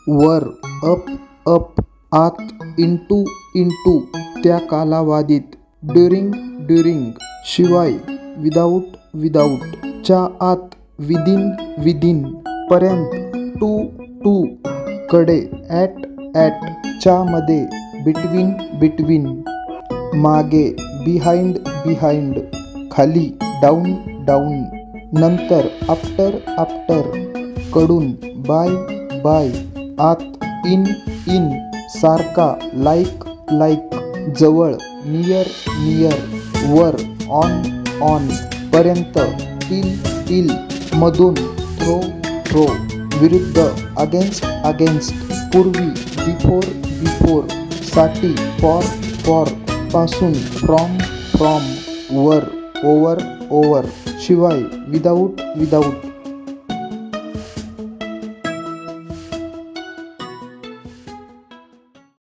वर, up up, आत, into into, त्या कालावधीत, ड्युरिंग, शिवाय, विदाऊट, च्या आत, विदिन, पर्यंत, टू, कडे, ॲट, च्या मध्ये, बिटवीन, मागे, बिहाइंड, खाली, डाऊन, नंतर, आफ्टर, कडून, बाय, आत, इन, सारखा, लाईक, जवळ, नियर, वर, ऑन, पर्यंत, टिल, मधून, थ्रो, विरुद्ध, अगेन्स्ट, पूर्वी, बिफोर, साठी, फॉर, पासून, फ्रॉम, वर, ओव्हर, शिवाय, विदाऊट,